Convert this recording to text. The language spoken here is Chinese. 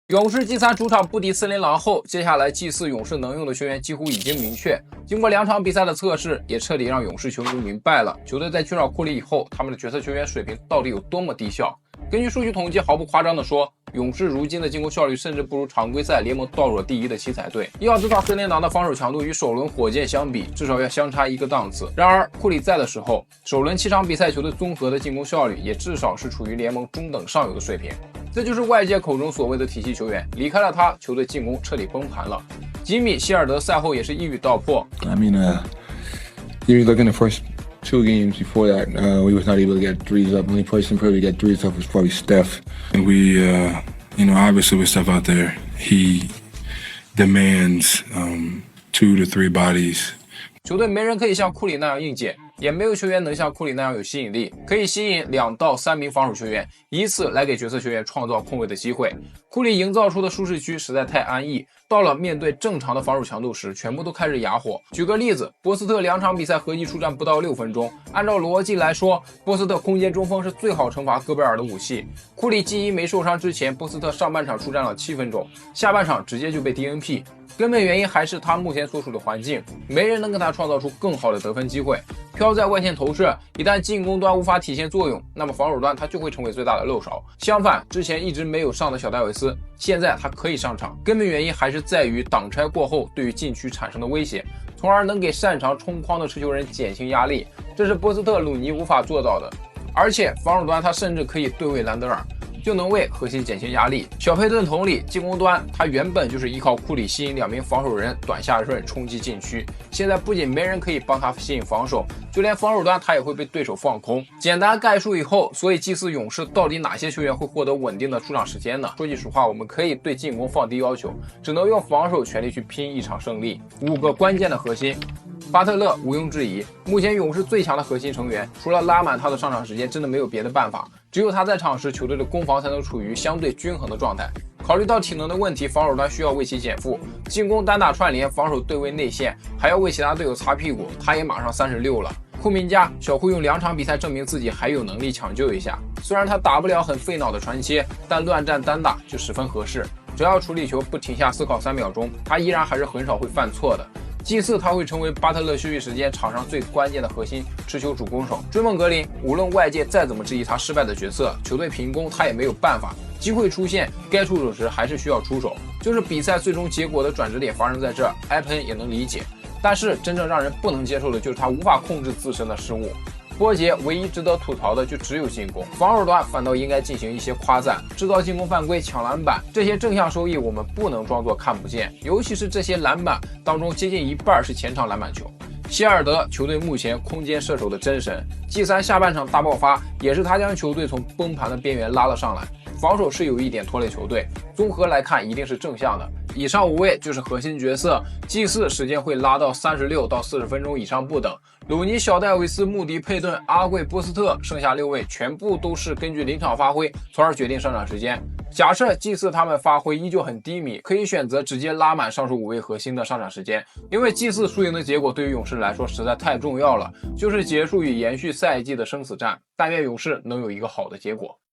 勇士季3主场不敌森林狼后，接下来季4勇士能用的球员几乎已经明确。经过2场比赛的测试，也彻底让勇士球迷明白了球队在缺少库里以后，他们的角色球员水平到底有多么低效。根据数据统计，毫不夸张地说，勇士如今的进攻效率甚至不如常规赛联盟倒数第1的奇才队。要知道，森林狼的防守强度与首轮火箭相比，至少要相差一个档次。然而，库里在的时候，首轮7场比赛球队综合的进攻效率也至少是处于联盟中等上游的水平。这就是外界口中所谓的体系球员，离开了他，球队进攻彻底崩盘了。吉米·希尔德赛后也是一语道破。You look in the first 2 games before that, we was not able to get threes up. The only person probably get threes up was probably Steph. And we, obviously with Steph out there, he demands 2 to 3 bodies. 球队没人可以像库里那样硬解，也没有球员能像库里那样有吸引力，可以吸引2到3名防守球员，以此来给角色球员创造空位的机会。库里营造出的舒适区实在太安逸，到了面对正常的防守强度时，全部都开始哑火。举个例子，波斯特2场比赛合计出战不到6分钟，按照逻辑来说，波斯特空间中锋是最好惩罚戈贝尔的武器。库里季1没受伤之前，波斯特上半场出战了7分钟，下半场直接就被 DNP。根本原因还是他目前所处的环境，没人能给他创造出更好的得分机会。飘在外线投射，一旦进攻端无法体现作用，那么防守端他就会成为最大的漏勺。相反，之前一直没有上的小戴维斯，现在他可以上场，根本原因还是在于挡拆过后对于禁区产生的威胁，从而能给擅长冲框的持球人减轻压力，这是波斯特、鲁尼无法做到的。而且防守端他甚至可以对位兰德尔，就能为核心减轻压力。小佩顿同理，进攻端他原本就是依靠库里吸引2名防守人短下顺冲击禁区，现在不仅没人可以帮他吸引防守，就连防守端他也会被对手放空。简单概述以后，所以季4勇士到底哪些球员会获得稳定的出场时间呢？说句实话，我们可以对进攻放低要求，只能用防守全力去拼一场胜利。5个关键的核心。巴特勒毋庸置疑，目前勇士最强的核心成员，除了拉满他的上场时间，真的没有别的办法。只有他在场时，球队的攻防才能处于相对均衡的状态。考虑到体能的问题，防守端需要为其减负，进攻单打串联，防守对位内线，还要为其他队友擦屁股。他也马上36了。库明加，小库用2场比赛证明自己还有能力抢救一下。虽然他打不了很费脑的传切，但乱战单打就十分合适。只要处理球不停下思考3秒钟，他依然还是很少会犯错的。季4他会成为巴特勒休息时间场上最关键的核心持球主攻手。追梦格林，无论外界再怎么质疑他失败的角色，球队平攻他也没有办法，机会出现，该出手时还是需要出手。就是比赛最终结果的转折点发生在这儿，埃喷也能理解。但是真正让人不能接受的就是他无法控制自身的失误。波杰唯一值得吐槽的就只有进攻，防守端反倒应该进行一些夸赞，制造进攻犯规、抢篮板，这些正向收益我们不能装作看不见，尤其是这些篮板当中接近一半是前场篮板球。希尔德，球队目前空间射手的真神，季3下半场大爆发也是他将球队从崩盘的边缘拉了上来，防守是有一点拖累球队，综合来看一定是正向的。以上5位就是核心角色，季4时间会拉到36到40分钟以上不等。鲁尼、小戴维斯、穆迪、佩顿、阿贵、波斯特，剩下6位全部都是根据临场发挥，从而决定上场时间。假设季4他们发挥依旧很低迷，可以选择直接拉满上述5位核心的上场时间，因为季4输赢的结果对于勇士来说实在太重要了，就是结束与延续赛季的生死战。但愿勇士能有一个好的结果。